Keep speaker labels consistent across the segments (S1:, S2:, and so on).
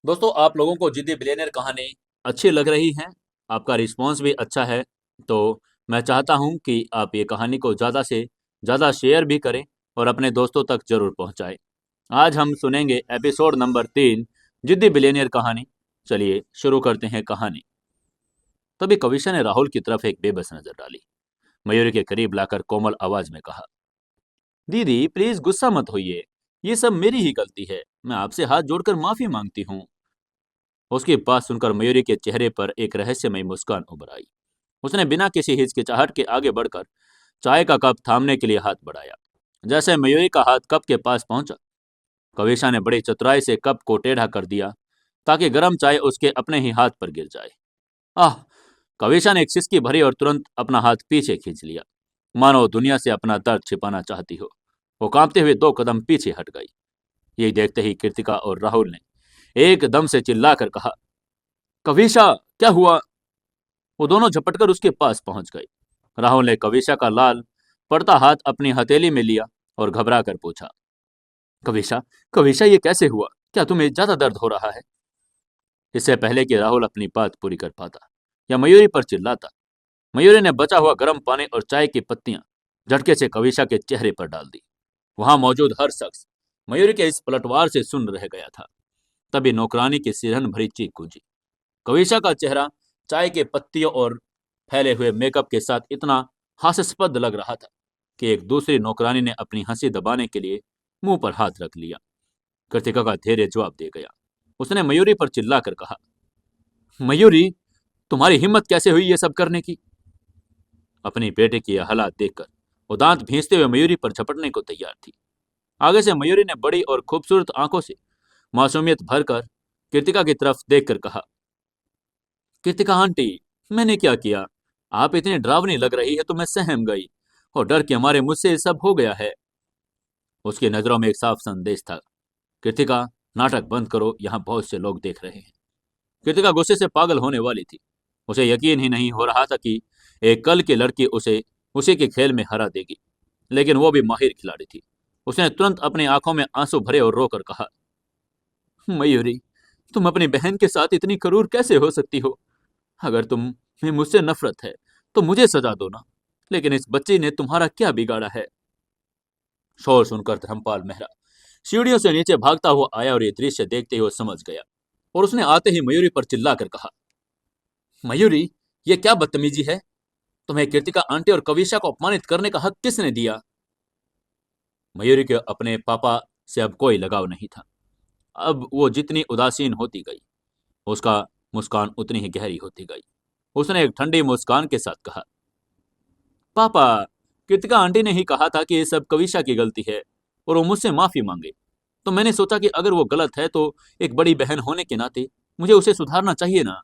S1: दोस्तों, आप लोगों को जिद्दी बिलियनर कहानी अच्छी लग रही है। आपका रिस्पॉन्स भी अच्छा है। तो मैं चाहता हूं कि आप ये कहानी को ज़्यादा से ज़्यादा शेयर भी करें और अपने दोस्तों तक जरूर पहुंचाएं। आज हम सुनेंगे एपिसोड नंबर 3, जिद्दी बिलियनर कहानी। चलिए शुरू करते हैं कहानी। तभी कविशा ने राहुल की तरफ एक बेबस नजर डाली। मयूरी के करीब लाकर कोमल आवाज में कहा, दीदी प्लीज गुस्सा मत होइए। ये सब मेरी ही गलती है। मैं आपसे हाथ जोड़कर माफी मांगती हूँ। उसकी बात सुनकर मयूरी के चेहरे पर एक रहस्यमय मुस्कान उभर आई। उसने बिना किसी हिचकिचाहट के आगे बढ़कर चाय का कप थामने के लिए हाथ बढ़ाया। जैसे मयूरी का हाथ कप के पास पहुंचा, कविशा ने बड़ी चतुराई से कप को टेढ़ा कर दिया ताकि गर्म चाय उसके अपने ही हाथ पर गिर जाए। आह! कविशा ने एक सिसकी भरी और तुरंत अपना हाथ पीछे खींच लिया, मानो दुनिया से अपना दर्द छिपाना चाहती हो। वो कांपते हुए 2 कदम पीछे हट गई। ये देखते ही कृतिका और राहुल ने एकदम से चिल्लाकर कहा, कविशा, क्या हुआ? वो दोनों झपटकर उसके पास पहुंच गए। राहुल ने कविशा का लाल पड़ता हाथ अपनी हथेली में लिया और घबरा कर पूछा, कविशा, कविशा ये कैसे हुआ? क्या तुम्हें ज्यादा दर्द हो रहा है? इससे पहले कि राहुल अपनी बात पूरी कर पाता या मयूरी पर चिल्लाता, मयूरी ने बचा हुआ गर्म पानी और चाय की पत्तियां झटके से कविशा के चेहरे पर डाल दी। वहां मौजूद हर शख्स मयूरी के इस पलटवार से सुन रह गया था। तभी नौकरानी की सिरहन भरी चीख गूंजी। कविशा का चेहरा चाय के पत्तियों और फैले हुए मेकअप के साथ इतना हास्यास्पद लग रहा था कि एक दूसरी नौकरानी ने अपनी हंसी दबाने के लिए मुंह पर हाथ रख लिया। कृतिका का धैर्य जवाब दे गया। उसने मयूरी पर चिल्लाकर कहा, मयूरी, तुम्हारी हिम्मत कैसे हुई ये सब करने की? अपनी बेटे की यह हालात देखकर वो दांत भींचते हुए मयूरी पर झपटने को तैयार थी। आगे से मयूरी ने बड़ी और खूबसूरत आंखों से मासूमियत भरकर कृतिका की तरफ देखकर कहा, कृतिका आंटी, मैंने क्या किया? आप इतनी डरावनी लग रही है तो मैं सहम गई और डर के मारे मुझसे ये सब हो गया है। उसकी नजरों में एक साफ संदेश था, कृतिका, नाटक बंद करो, यहाँ बहुत से लोग देख रहे हैं। कृतिका गुस्से से पागल होने वाली थी। उसे यकीन ही नहीं हो रहा था कि एक कल की लड़की उसे उसी के खेल में हरा देगी, लेकिन वो भी माहिर खिलाड़ी थी। उसने तुरंत अपनी आंखों में आंसू भरे और रोकर कहा, मयूरी, तुम अपनी बहन के साथ इतनी क्रूर कैसे हो सकती हो? अगर तुम्हें मुझसे नफरत है तो मुझे सजा दो ना, लेकिन इस बच्ची ने तुम्हारा क्या बिगाड़ा है? शोर सुनकर धर्मपाल मेहरा सीढ़ियों से नीचे भागता हुआ आया और ये दृश्य देखते ही वो समझ गया और उसने आते ही मयूरी पर चिल्लाकर कहा, मयूरी, ये क्या बदतमीजी है? तुम्हें कृतिका आंटी और कविशा को अपमानित करने का हक किसने दिया? मयूरी के अपने पापा से अब कोई लगाव नहीं था। अब वो जितनी उदासीन होती गई, उसका मुस्कान उतनी ही गहरी होती गई। उसने एक ठंडी मुस्कान के साथ कहा, पापा, कृतिका आंटी ने ही कहा था कि ये सब कविशा की गलती है और वो मुझसे माफी मांगे। तो मैंने सोचा कि अगर वो गलत है तो एक बड़ी बहन होने के नाते मुझे उसे सुधारना चाहिए ना।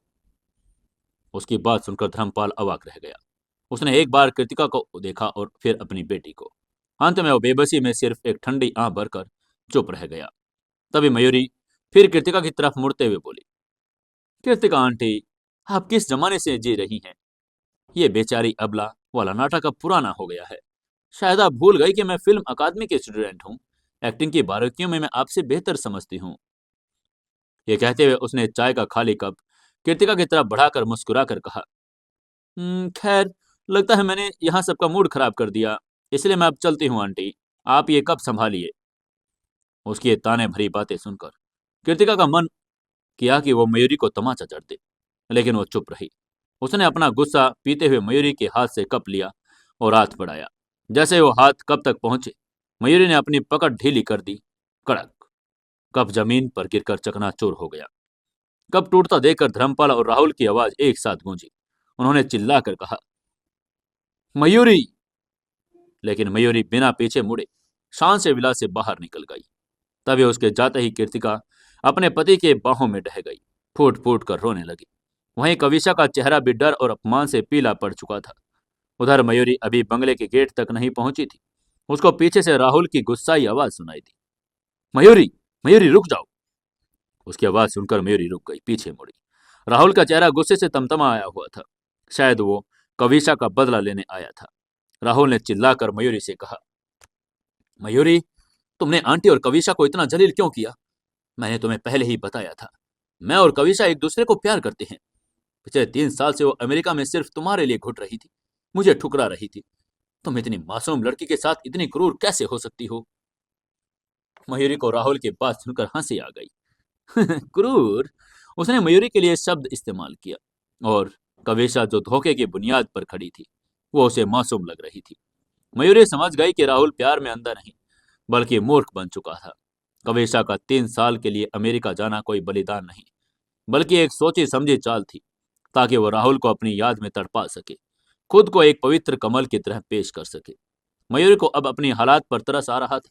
S1: उसकी बात सुनकर धर्मपाल अवाक रह गया। उसने एक बार कृतिका को देखा और फिर अपनी बेटी को। अंत में वो बेबसी में सिर्फ एक ठंडी आंख भरकर चुप रह गया। तभी मयूरी फिर कृतिका की तरफ मुड़ते हुए बोली, कृतिका आंटी, आप किस जमाने से जी रही हैं? ये बेचारी अबला वाला नाटक अब पुराना हो गया है। शायद आप भूल गई कि मैं फिल्म अकादमी के स्टूडेंट हूँ। एक्टिंग की बारीकियों में मैं आपसे बेहतर समझती हूँ। ये कहते हुए उसने चाय का खाली कप कृतिका की तरफ बढ़ाकर मुस्कुराकर कहा, खैर, लगता है मैंने यहाँ सबका मूड खराब कर दिया, इसलिए मैं अब चलती हूँ आंटी। आप ये कप संभालिए। उसकी ये ताने भरी बातें सुनकर कृतिका का मन किया कि वो मयूरी को तमाचा जड़ दे, लेकिन वो चुप रही। उसने अपना गुस्सा पीते हुए मयूरी के हाथ से कप लिया और हाथ बढ़ाया। जैसे वो हाथ कप तक पहुंचे, मयूरी ने अपनी पकड़ ढीली कर दी। कड़क! कप जमीन पर गिरकर चकनाचूर हो गया। कप टूटता देखकर धर्मपाल और राहुल की आवाज एक साथ गूंजी। उन्होंने चिल्लाकर कहा, मयूरी! लेकिन मयूरी बिना पीछे मुड़े शान से विलास से बाहर निकल गई। तभी उसके जाते ही कृतिका अपने पति के बाहों में ढह गई, फूट फूट कर रोने लगी। वहीं कविशा का चेहरा भी डर और अपमान से पीला पड़ चुका था। उधर मयूरी अभी बंगले के गेट तक नहीं पहुंची थी। उसको पीछे से राहुल की गुस्साई आवाज सुनाई दी, मयूरी, मयूरी रुक जाओ। उसकी आवाज सुनकर मयूरी रुक गई, पीछे मुड़ी। राहुल का चेहरा गुस्से से तमतमा आया हुआ था। शायद वो कविशा का बदला लेने आया था। राहुल ने चिल्लाकर मयूरी से कहा, मयूरी, तुमने आंटी और कविशा को इतना जलील क्यों किया? मैंने तुम्हें पहले ही बताया था। मैं और कविशा एक दूसरे को प्यार करते हैं। पिछले 3 साल से वो अमेरिका में सिर्फ तुम्हारे लिए घुट रही थी, मुझे ठुकरा रही थी। तुम इतनी मासूम लड़की के साथ इतनी क्रूर कैसे हो सकती हो? मयूरी को राहुल की बात सुनकर हंसी आ गई। क्रूर? उसने मयूरी के लिए शब्द इस्तेमाल किया, और कविशा जो धोखे की बुनियाद पर खड़ी थी, वो उसे मासूम लग रही थी। मयूरी समझ गई कि राहुल प्यार में अंधा नहीं, बल्कि मूर्ख बन चुका था। कविशा का 3 साल के लिए अमेरिका जाना कोई बलिदान नहीं, बल्कि एक सोची समझी चाल थी, ताकि वो राहुल को अपनी याद में तड़पा सके, खुद को एक पवित्र कमल की तरह पेश कर सके। मयूरी को अब अपनी हालात पर तरस आ रहा था।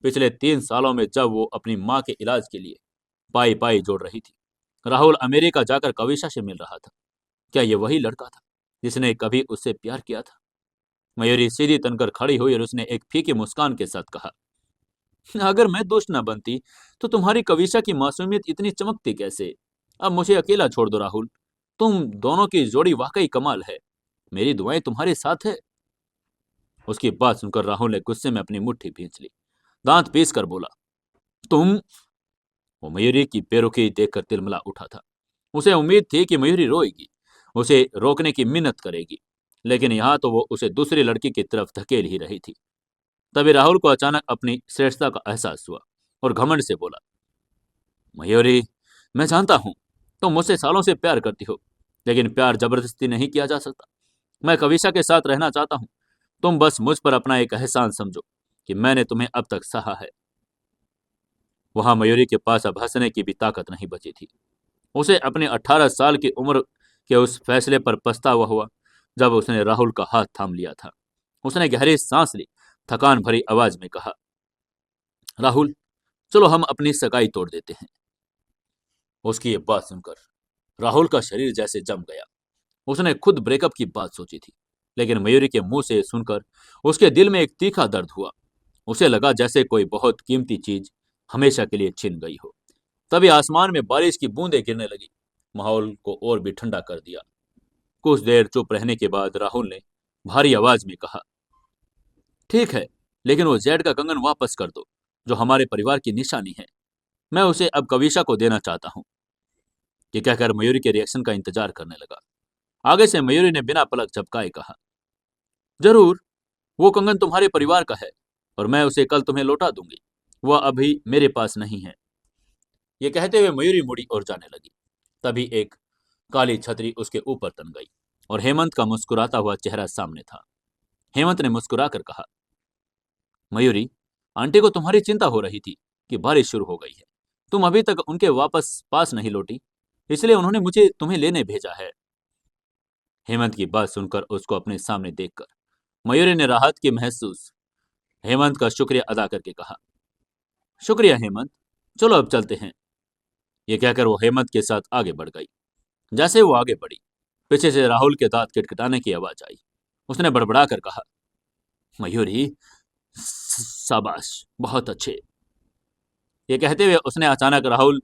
S1: पिछले 3 सालों में जब वो अपनी माँ के इलाज के लिए पाई पाई जोड़ रही थी, राहुल अमेरिका जाकर कविशा से मिल रहा था। क्या ये वही लड़का था जिसने कभी उससे प्यार किया था? मयूरी सीधी तनकर खड़ी हुई और उसने एक फीकी मुस्कान के साथ कहा, अगर मैं दोस्त न बनती तो तुम्हारी कविशा की मासूमियत इतनी चमकती कैसे? अब मुझे अकेला छोड़ दो राहुल। तुम दोनों की जोड़ी वाकई कमाल है। मेरी दुआएं तुम्हारे साथ है। उसकी बात सुनकर राहुल ने गुस्से में अपनी मुट्ठी भींच ली, दांत पीस कर बोला, तुम? वो मयूरी की बेरुखी देखकर तिलमिला उठा था। उसे उम्मीद थी कि मयूरी रोएगी, उसे रोकने की मिन्नत करेगी, लेकिन यहाँ तो वो उसे दूसरी लड़की की तरफ धकेल ही रही थी। तभी राहुल को अचानक अपनी श्रेष्ठता का एहसास हुआ और घमंड से बोला, मयूरी, मैं जानता हूं तुम मुझसे सालों से प्यार करती हो, लेकिन प्यार जबरदस्ती नहीं किया जा सकता। मैं कविशा के साथ रहना चाहता हूं। तुम बस मुझ पर अपना एक एहसान समझो कि मैंने तुम्हें अब तक सहा है। वहां मयूरी के पास अब हंसने की भी ताकत नहीं बची थी। उसे अपनी 18 साल की उम्र के उस फैसले पर पछतावा हुआ जब उसने राहुल का हाथ थाम लिया था। उसने गहरी सांस ली, थकान भरी आवाज में कहा, राहुल, चलो हम अपनी सगाई तोड़ देते हैं। उसकी ये बात सुनकर राहुल का शरीर जैसे जम गया। उसने खुद ब्रेकअप की बात सोची थी, लेकिन मयूरी के मुंह से सुनकर उसके दिल में एक तीखा दर्द हुआ। उसे लगा जैसे कोई बहुत कीमती चीज हमेशा के लिए छिन गई हो। तभी आसमान में बारिश की बूंदें गिरने लगी, माहौल को और भी ठंडा कर दिया। कुछ देर चुप रहने के बाद राहुल ने भारी आवाज में कहा, ठीक है, लेकिन वो जेड का कंगन वापस कर दो, जो हमारे परिवार की निशानी है। मैं उसे अब कविशा को देना चाहता हूँ। ये कहकर मयूरी के रिएक्शन का इंतजार करने लगा। आगे से मयूरी ने बिना पलक झपकाए कहा, जरूर, वो कंगन तुम्हारे परिवार का है और मैं उसे कल तुम्हें लौटा दूंगी। वह अभी मेरे पास नहीं है। ये कहते हुए मयूरी मुड़ी और जाने लगी। तभी एक काली छतरी उसके ऊपर तन गई और हेमंत का मुस्कुराता हुआ चेहरा सामने था। हेमंत ने मुस्कुराकर कहा, मयूरी, आंटी को तुम्हारी चिंता हो रही थी कि बारिश शुरू हो गई है। तुम अभी तक उनके वापस पास नहीं लौटी, इसलिए उन्होंने मुझे तुम्हें लेने भेजा है। हेमंत की बात सुनकर उसको अपने सामने देखकर मयूरी ने राहत की महसूस हेमंत का शुक्रिया अदा करके कहा, शुक्रिया हेमंत, चलो अब चलते हैं। ये कहकर वो हेमंत के साथ आगे बढ़ गई। जैसे वो आगे बढ़ी, पीछे से राहुल के दांत किटकिटाने की आवाज आई। उसने बड़बड़ा कर कहा, मयूरी, शाबाश, बहुत अच्छे। ये कहते हुए उसने अचानक राहुल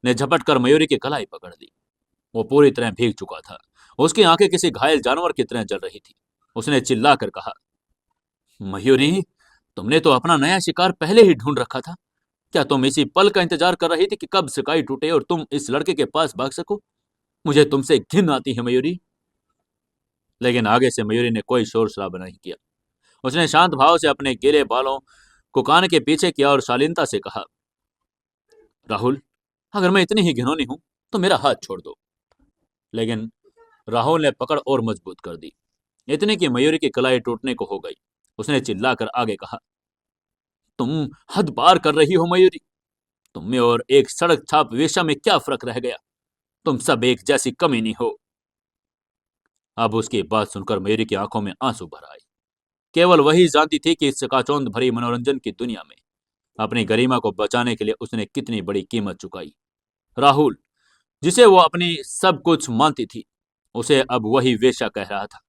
S1: ने झपट कर मयूरी की कलाई पकड़ ली। वो पूरी तरह भीग चुका था। उसकी आंखें किसी घायल जानवर की तरह जल रही थी। उसने चिल्लाकर कहा, मयूरी, तुमने तो अपना नया शिकार पहले ही ढूंढ रखा था। क्या तुम इसी पल का इंतजार कर रही थी कि कब शिकाई टूटे और तुम इस लड़के के पास भाग सको? मुझे तुमसे घिन आती है मयूरी। लेकिन आगे से मयूरी ने कोई शोर शराबा नहीं किया। उसने शांत भाव से अपने गीले बालों को कान के पीछे किया और शालीनता से कहा, राहुल, अगर मैं इतनी ही घिनौनी हूं तो मेरा हाथ छोड़ दो। लेकिन राहुल ने पकड़ और मजबूत कर दी, इतने की मयूरी की कलाई टूटने को हो गई। उसने चिल्लाकर आगे कहा, तुम हद पार कर रही हो मयूरी। तुम में और एक सड़क छाप वेश्या में क्या फर्क रह गया? तुम सब एक जैसी कमीनी हो। अब उसकी बात सुनकर मयूरी की आंखों में आंसू भर आए। केवल वही जानती थी कि इस चकाचौंध भरी मनोरंजन की दुनिया में अपनी गरिमा को बचाने के लिए उसने कितनी बड़ी कीमत चुकाई। राहुल, जिसे वो अपनी सब कुछ मानती थी, उसे अब वही वेश्या कह रहा था।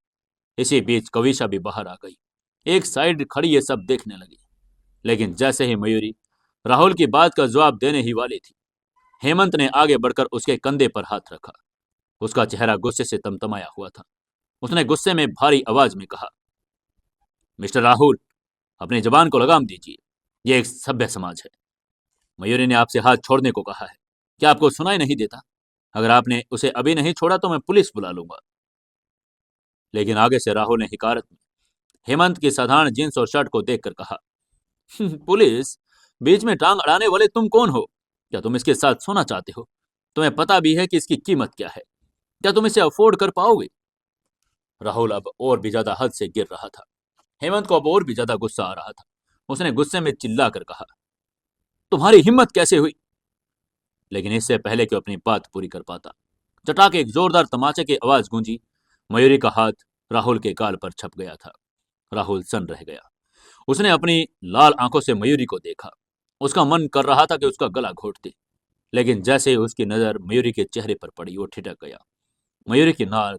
S1: इसी बीच कविशा भी बाहर आ गई। एक साइड खड़ी ये सब देखने लगी। लेकिन जैसे ही मयूरी राहुल की बात का जवाब देने ही वाली थी, हेमंत ने आगे बढ़कर उसके कंधे पर हाथ रखा। उसका चेहरा गुस्से से तमतमाया हुआ था। उसने गुस्से में भारी आवाज में कहा, मिस्टर राहुल, अपनी जबान को लगाम दीजिए। यह एक सभ्य समाज है। मयूरी ने आपसे हाथ छोड़ने को कहा है। क्या आपको सुनाई नहीं देता? अगर आपने उसे अभी नहीं छोड़ा तो मैं पुलिस बुला लूंगा। लेकिन आगे से राहुल ने हिकारत में हेमंत की साधारण जींस और शर्ट को देखकर कहा, पुलिस? बीच में टांग अड़ाने वाले तुम कौन हो? क्या तुम इसके साथ सोना चाहते हो? तुम्हें पता भी है कि इसकी कीमत क्या है? क्या तुम इसे अफोर्ड कर पाओगे? राहुल अब और भी ज्यादा हद से गिर रहा था। हेमंत को अब और भी ज्यादा गुस्सा आ रहा था। उसने गुस्से में चिल्लाकर कहा, तुम्हारी हिम्मत कैसे हुई? लेकिन इससे पहले कि वो अपनी बात पूरी कर पाता, चटाक एक जोरदार तमाचे की आवाज गूंजी। मयूरी का हाथ राहुल के गाल पर छप गया था। राहुल सन्न रह गया। उसने अपनी लाल आंखों से मयूरी को देखा। उसका मन कर रहा था कि उसका गला घोट दे, लेकिन जैसे ही उसकी नजर मयूरी के चेहरे पर पड़ी वो ठिठक गया। मयूरी की नाक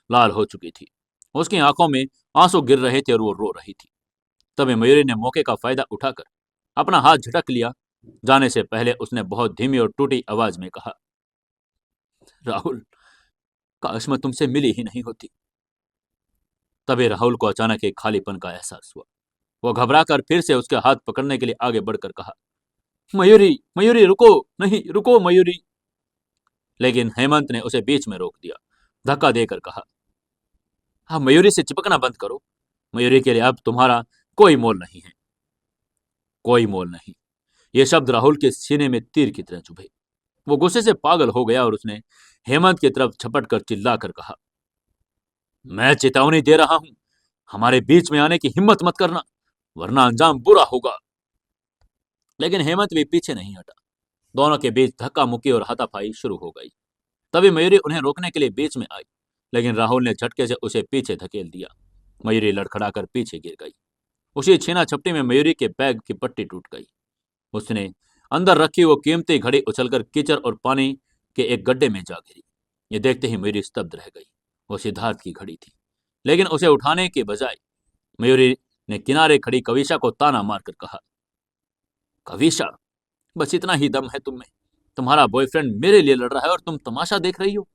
S1: लाल हो चुकी थी। उसकी आंखों में आंसू गिर रहे थे और वो रो रही थी। तभी मयूरी ने मौके का फायदा उठाकर अपना हाथ झटक लिया। जाने से पहले उसने बहुत धीमी और टूटी आवाज में कहा, राहुल, काश मैं तुमसे मिली ही नहीं होती। तभी राहुल को अचानक एक खालीपन का एहसास हुआ। वो घबराकर फिर से उसके हाथ पकड़ने के लिए आगे बढ़कर कहा, मयूरी, मयूरी रुको, नहीं रुको मयूरी। लेकिन हेमंत ने उसे बीच में रोक दिया, धक्का देकर कहा, हाँ, मयूरी से चिपकना बंद करो। मयूरी के लिए अब तुम्हारा कोई मोल नहीं है। कोई मोल नहीं। ये शब्द राहुल के सीने में तीर की तरह चुभे। वो गुस्से से पागल हो गया और उसने हेमंत की तरफ झपट कर चिल्ला कर कहा, मैं चेतावनी दे रहा हूं, हमारे बीच में आने की हिम्मत मत करना, वरना अंजाम बुरा होगा। लेकिन हेमंत भी पीछे नहीं हटा। दोनों के बीच धक्का मुक्की और हाथापाई शुरू हो गई। तभी मयूरी उन्हें रोकने के लिए बीच में आई, लेकिन राहुल ने झटके से उसे पीछे धकेल दिया। मयूरी लड़खड़ाकर पीछे गिर गई। उसी छीना झपटी में मयूरी के बैग की पट्टी टूट गई। उसने अंदर रखी वो कीमती घड़ी उछलकर कीचड़ और पानी के एक गड्ढे में जा गिरी। ये देखते ही मयूरी स्तब्ध रह गई। वो सिद्धार्थ की घड़ी थी, लेकिन उसे उठाने के बजाय मयूरी ने किनारे खड़ी कविशा को ताना मारकर कहा, कविशा, बस इतना ही दम है तुम में? तुम्हारा बॉयफ्रेंड मेरे लिए लड़ रहा है और तुम तमाशा देख रही हो?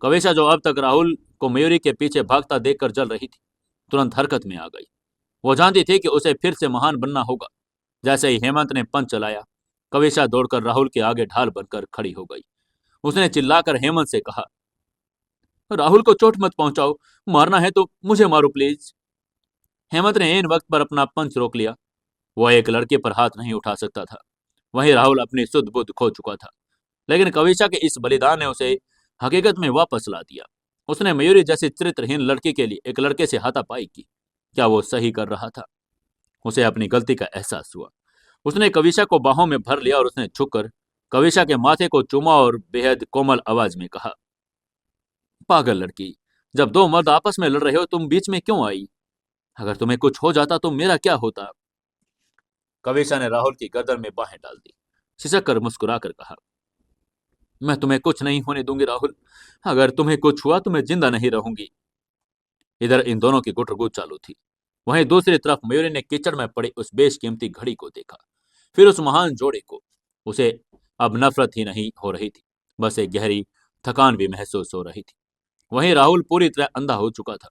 S1: कविशा, जो अब तक राहुल को मयूरी के पीछे भागता देखकर जल रही थी, तुरंत हरकत में आ गई। वो जानती थी कि उसे फिर से महान बनना होगा। जैसे ही हेमंत ने पंच चलाया, कविशा दौड़कर राहुल के आगे ढाल बनकर खड़ी हो गई। उसने चिल्लाकर हेमंत से कहा, राहुल को चोट मत पहुंचाओ, मारना है तो मुझे मारो प्लीज। हेमंत ने इन वक्त पर अपना पंच रोक लिया। वह एक लड़के पर हाथ नहीं उठा सकता था। वहीं राहुल अपनी सुध बुध खो चुका था। लेकिन कविशा के इस बलिदान ने उसे हकीकत में वापस ला दिया। उसने मयूरी जैसी चरित्रहीन लड़की के लिए एक लड़के से हाथापाई की। क्या वो सही कर रहा था? उसे अपनी गलती का एहसास हुआ। उसने कविशा को बाहों में भर लिया और उसने झुककर कविशा के माथे को चूमा और बेहद कोमल आवाज में कहा, पागल लड़की, जब दो मर्द आपस में लड़ रहे हो तुम बीच में क्यों आई? अगर तुम्हें कुछ हो जाता तो मेरा क्या होता? कविशा ने राहुल की गर्दन में बाहें डाल दी। सिसक कर मुस्कुरा कर कहा, मैं तुम्हें कुछ नहीं होने दूंगी राहुल। अगर तुम्हें कुछ हुआ तो मैं जिंदा नहीं रहूंगी। इधर इन दोनों की गुटरगुट चालू थी। वहीं दूसरी तरफ मयूरी ने कीचड़ में पड़ी उस बेशकीमती घड़ी को देखा, फिर उस महान जोड़े को। उसे अब नफरत ही नहीं हो रही थी, बस एक गहरी थकान भी महसूस हो रही थी। वहीं राहुल पूरी तरह अंधा हो चुका था।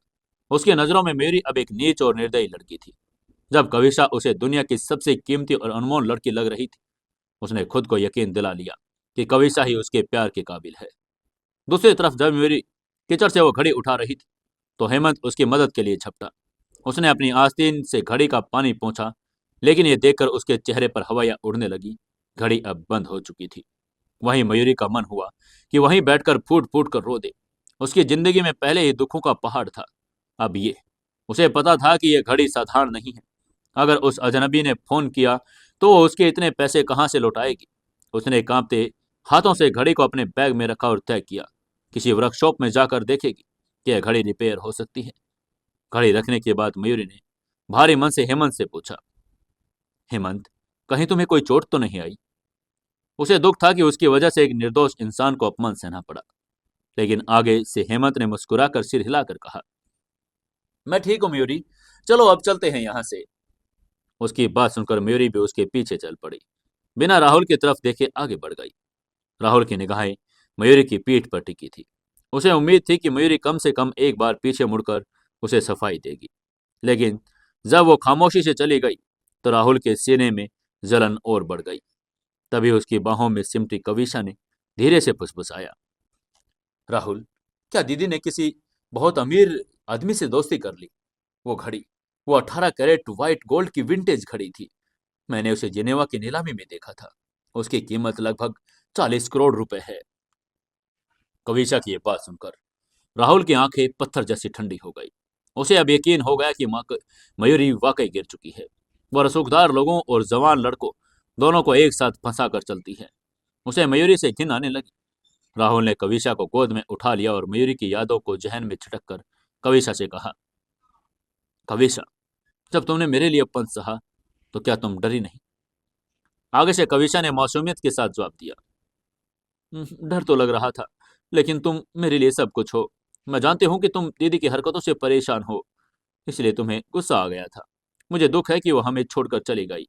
S1: उसकी नजरों में मयूरी अब एक नीच और निर्दयी लड़की थी। जब कविशा उसे दुनिया की सबसे कीमती और अनमोल लड़की लग रही थी, उसने खुद को यकीन दिला लिया कि कविशा ही उसके प्यार के काबिल है। दूसरी तरफ जब मयूरी कीचड़ से वो घड़ी उठा रही थी, तो हेमंत उसकी मदद के लिए झपटा। उसने अपनी आस्तीन से घड़ी का पानी पोंछा, लेकिन ये देखकर उसके चेहरे पर हवाइयां उड़ने लगी। घड़ी अब बंद हो चुकी थी। वहीं मयूरी का मन हुआ कि वहीं बैठकर फूट फूट कर रो दे। उसकी जिंदगी में पहले ही दुखों का पहाड़ था, अब ये। उसे पता था कि यह घड़ी साधारण नहीं है। अगर उस अजनबी ने फोन किया तो वो उसके इतने पैसे कहां से लौटाएगी? उसने कांपते हाथों से घड़ी को अपने बैग में रखा और तय किया, किसी वर्कशॉप में जाकर देखेगी कि यह घड़ी रिपेयर हो सकती है। घड़ी रखने के बाद मयूरी ने भारी मन से हेमंत से पूछा, हेमंत, कहीं तुम्हें कोई चोट तो नहीं आई? उसे दुख था कि उसकी वजह से एक निर्दोष इंसान को अपमान सहना पड़ा। लेकिन आगे से हेमंत ने मुस्कुराकर सिर हिलाकर कहा, मैं ठीक हूं मयूरी, चलो अब चलते हैं यहां से। उसकी बात सुनकर मयूरी भी उसके पीछे चल पड़ी। बिना राहुल की तरफ देखे आगे बढ़ गई। राहुल की निगाहें मयूरी की पीठ पर टिकी थी। उसे उम्मीद थी कि मयूरी कम से कम एक बार पीछे मुड़कर उसे सफाई देगी। लेकिन जब वो खामोशी से चली गई तो राहुल के सीने में जलन और बढ़ गई। तभी उसकी बाहों में सिमटी कविशा ने धीरे से फुसफुसाया। राहुल, क्या दीदी ने किसी बहुत अमीर आदमी से दोस्ती कर ली? वो घड़ी, वो 18 कैरेट व्हाइट गोल्ड की विंटेज घड़ी थी। मैंने उसे जिनेवा की नीलामी में देखा था। उसकी कीमत लगभग 40 करोड़ रुपए है। कविशा की ये बात सुनकर राहुल की आंखें पत्थर जैसी ठंडी हो गई। उसे अब यकीन हो गया कि मयूरी वाकई गिर चुकी है। वह रसूखदार लोगों और जवान लड़कों दोनों को एक साथ फंसा कर चलती है। उसे मयूरी से घिन आने लगी। राहुल ने कविशा को गोद में उठा लिया और मयूरी की यादों को जहन में छिटक कर कविशा से कहा, कविशा, जब तुमने मेरे लिए पंथ सहा तो क्या तुम डरी नहीं? आगे से कविशा ने मासूमियत के साथ जवाब दिया, डर तो लग रहा था, लेकिन तुम मेरे लिए सब कुछ हो। मैं जानती हूँ कि तुम दीदी की हरकतों से परेशान हो, इसलिए तुम्हें गुस्सा आ गया था। मुझे दुख है कि वो हमें छोड़कर चली गई।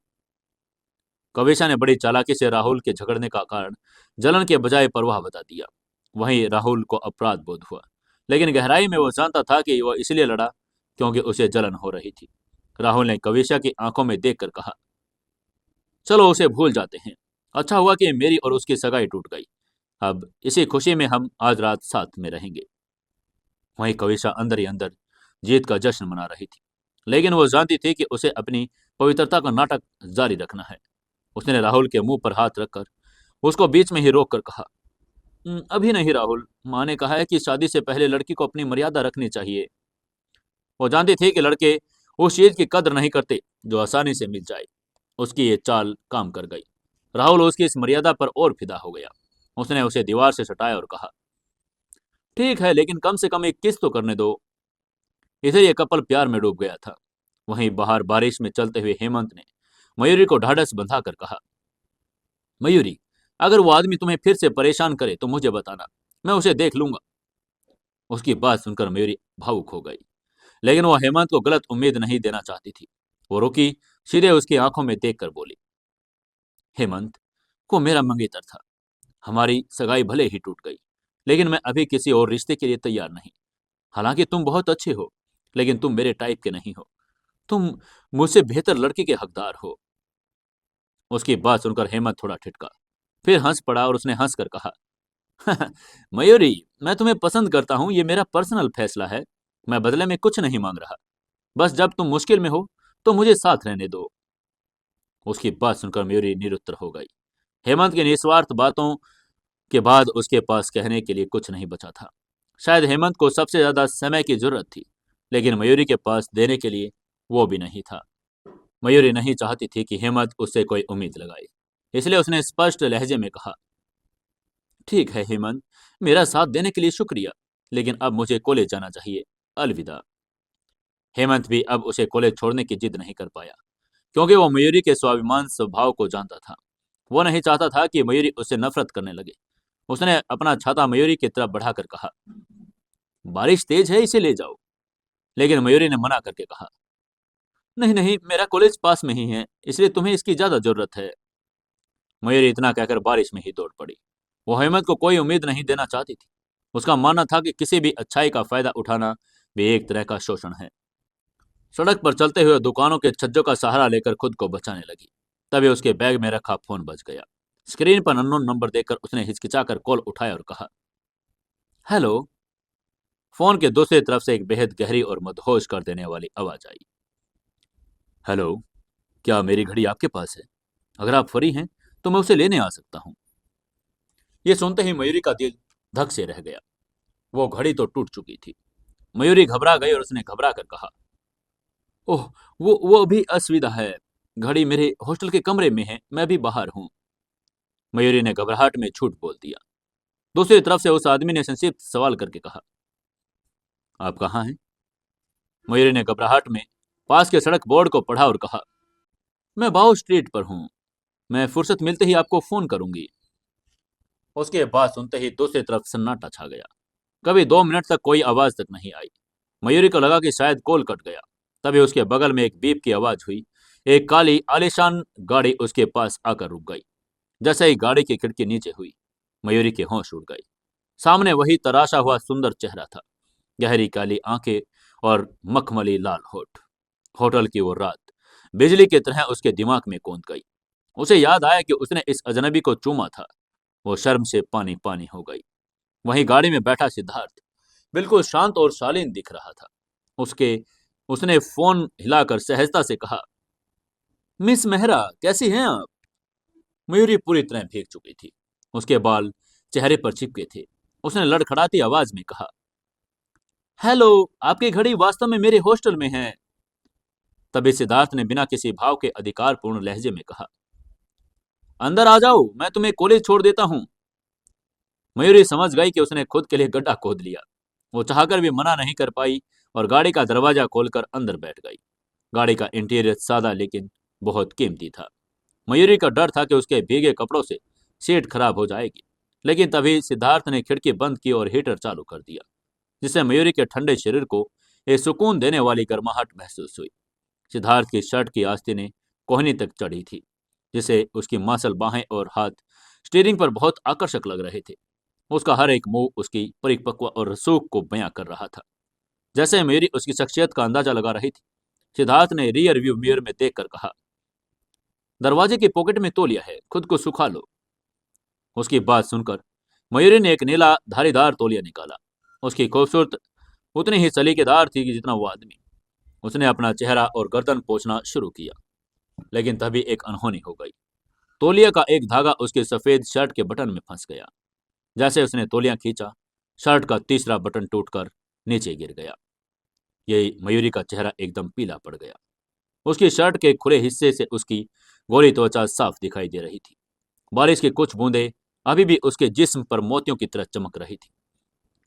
S1: कविशा ने बड़ी चालाकी से राहुल के झगड़ने का कारण जलन के बजाय परवाह बता दिया। वहीं राहुल को अपराध बोध हुआ, लेकिन गहराई में वो जानता था कि वह इसलिए लड़ा क्योंकि उसे जलन हो रही थी। राहुल ने कविशा की आंखों में देखकर कहा, चलो उसे भूल जाते हैं। अच्छा हुआ कि मेरी और उसकी सगाई टूट गई। अब इसी खुशी में हम आज रात साथ में रहेंगे। वहीं कविशा अंदर ही अंदर जीत का जश्न मना रही थी, लेकिन वो जानती थी कि उसे अपनी पवित्रता का नाटक जारी रखना है। उसने राहुल के मुंह पर हाथ रखकर उसको बीच में ही रोक कर कहा, अभी नहीं राहुल, माँ ने कहा है कि शादी से पहले लड़की को अपनी मर्यादा रखनी चाहिए। वो जानती थी कि लड़के उस चीज की कद्र नहीं करते जो आसानी से मिल जाए। उसकी ये चाल काम कर गई। राहुल उसकी इस मर्यादा पर और फिदा हो गया। उसने उसे दीवार से सटाया और कहा, ठीक है, लेकिन कम से कम एक किस तो करने दो। इधर ये कपल प्यार में डूब गया था। वहीं बाहर बारिश में चलते हुए हेमंत ने मयूरी को ढाढ़स बंधाकर कहा, मयूरी, अगर वो आदमी तुम्हें फिर से परेशान करे तो मुझे बताना, मैं उसे देख लूंगा। उसकी बात सुनकर मयूरी भावुक हो गई, लेकिन वो हेमंत को गलत उम्मीद नहीं देना चाहती थी। वो रुकी, सीधे उसकी आंखों में देखकर बोली, हेमंत, वो मेरा मंगेतर था। हमारी सगाई भले ही टूट गई, लेकिन मैं अभी किसी और रिश्ते के लिए तैयार नहीं। हालांकि तुम बहुत अच्छे हो, लेकिन तुम मेरे टाइप के नहीं हो। तुम मुझसे बेहतर लड़की के हकदार हो। उसकी बात सुनकर हेमंत थोड़ा ठिठका, फिर हंस पड़ा और उसने हंसकर कहा, मयूरी, मैं तुम्हें पसंद करता हूं, ये मेरा पर्सनल फैसला है। मैं बदले में कुछ नहीं मांग रहा। बस जब तुम मुश्किल में हो तो मुझे साथ रहने दो। उसकी बात सुनकर मयूरी निरुत्तर हो गई। हेमंत की निस्वार्थ बातों के बाद उसके पास कहने के लिए कुछ नहीं बचा था। शायद हेमंत को सबसे ज्यादा समय की जरूरत थी, लेकिन मयूरी के पास देने के लिए वो भी नहीं था। मयूरी नहीं चाहती थी कि हेमंत उससे कोई उम्मीद लगाए, इसलिए उसने स्पष्ट लहजे में कहा, ठीक है हेमंत, मेरा साथ देने के लिए शुक्रिया, लेकिन अब मुझे कॉलेज जाना चाहिए। अलविदा। हेमंत भी अब उसे कॉलेज छोड़ने की जिद नहीं कर पाया, क्योंकि वो मयूरी के स्वाभिमान स्वभाव को जानता था। वो नहीं चाहता था कि मयूरी उससे नफरत करने लगे। उसने अपना छाता मयूरी की तरफ बढ़ाकर कहा, बारिश तेज है, इसे ले जाओ। लेकिन मयूरी ने मना करके कहा, नहीं नहीं, मेरा कॉलेज पास में ही है, इसलिए तुम्हें इसकी ज्यादा जरूरत है। मयूरी इतना कहकर बारिश में ही दौड़ पड़ी। वो हेमंत को कोई उम्मीद नहीं देना चाहती थी। उसका मानना था कि किसी भी अच्छाई का फायदा उठाना भी एक तरह का शोषण है। सड़क पर चलते हुए दुकानों के छज्जों का सहारा लेकर खुद को बचाने लगी। तभी उसके बैग में रखा फोन बज गया। स्क्रीन पर अननोन नंबर देखकर उसने हिचकिचाकर कॉल उठाया और कहा, हेलो। फोन के दूसरी तरफ से एक बेहद गहरी और मदहोश कर देने वाली आवाज आई, हेलो, क्या मेरी घड़ी आपके पास है? अगर आप फ्री हैं तो मैं उसे लेने आ सकता हूँ। ये सुनते ही मयूरी का दिल धक से रह गया। वो घड़ी तो टूट चुकी थी। मयूरी घबरा गई और उसने घबरा कर कहा, ओह, वो भी असुविधा है। घड़ी मेरे हॉस्टल के कमरे में है, मैं भी बाहर हूँ। मयूरी ने घबराहट में झूठ बोल दिया। दूसरी तरफ से उस आदमी ने संक्षिप्त सवाल करके कहा, आप कहाँ हैं? मयूरी ने घबराहट में पास के सड़क बोर्ड को पढ़ा और कहा, मैं बाउ स्ट्रीट पर हूँ। मैं फुर्सत मिलते ही आपको फोन करूंगी। उसके बाद सुनते ही दूसरी तरफ सन्नाटा छा गया। कभी 2 मिनट तक कोई आवाज तक नहीं आई। मयूरी को लगा कि शायद कॉल कट गया। तभी उसके बगल में एक बीप की आवाज हुई। एक काली आलीशान गाड़ी उसके पास आकर रुक गई। जैसे ही गाड़ी की खिड़की नीचे हुई, मयूरी के होश उड़ गई। सामने वही तराशा हुआ सुंदर चेहरा था, गहरी काली आंखें और मखमली लाल होठ। होटल की वो रात बिजली की तरह उसके दिमाग में कौंध गई। उसे याद आया कि उसने इस अजनबी को चूमा था। वो शर्म से पानी पानी हो गई। वहीं गाड़ी में बैठा सिद्धार्थ बिल्कुल शांत और शालीन दिख रहा था। उसके उसने फोन हिलाकर सहजता से कहा, मिस मेहरा, कैसी हैं आप? मयूरी पूरी तरह भीग चुकी थी। उसके बाल चेहरे पर चिपके थे। उसने लड़खड़ाती आवाज में कहा, हेलो, आपकी घड़ी वास्तव में मेरे हॉस्टल में है। तभी सिद्धार्थ ने बिना किसी भाव के अधिकारपूर्ण लहजे में कहा, अंदर आ जाओ, मैं तुम्हें कॉलेज छोड़ देता हूं। मयूरी समझ गई कि उसने खुद के लिए गड्ढा खोद लिया। वो चाहकर भी मना नहीं कर पाई और गाड़ी का दरवाजा खोलकर अंदर बैठ गई। गाड़ी का इंटीरियर सादा लेकिन बहुत कीमती था। मयूरी का डर था कि उसके भीगे कपड़ों से सीट खराब हो जाएगी, लेकिन तभी सिद्धार्थ ने खिड़की बंद की और हीटर चालू कर दिया, जिससे मयूरी के ठंडे शरीर को एक सुकून देने वाली गर्माहट महसूस हुई। सिद्धार्थ की शर्ट की आस्तीनें कोहनी तक चढ़ी थी, जिसे उसकी मांसल बाहें और हाथ स्टीयरिंग पर बहुत आकर्षक लग रहे थे। उसका हर एक मुंह उसकी परिपक्व और रसूख को बयां कर रहा था। जैसे मेरी उसकी शख्सियत का अंदाजा लगा रही थी, सिद्धार्थ ने रियर व्यू मिरर में देखकर कहा, दरवाजे की पॉकेट में तौलिया है, खुद को सुखा लो। उसकी बात सुनकर मयूरी ने एक नीला धारीदार तौलिया निकाला। उसकी खूबसूरत उतनी ही सलीकेदार थी कि जितना वो आदमी। उसने अपना चेहरा और गर्दन पोंछना शुरू किया, लेकिन तभी एक अनहोनी हो गई। तौलिया का एक धागा उसके सफेद शर्ट के बटन में फंस गया। जैसे उसने तौलिया खींचा, शर्ट का तीसरा बटन टूटकर नीचे गिर गया। यही मयूरी का चेहरा एकदम पीला पड़ गया। उसकी शर्ट के खुले हिस्से से उसकी गोरी त्वचा साफ दिखाई दे रही थी। बारिश की कुछ बूंदें अभी भी उसके जिस्म पर मोतियों की तरह चमक रही थी।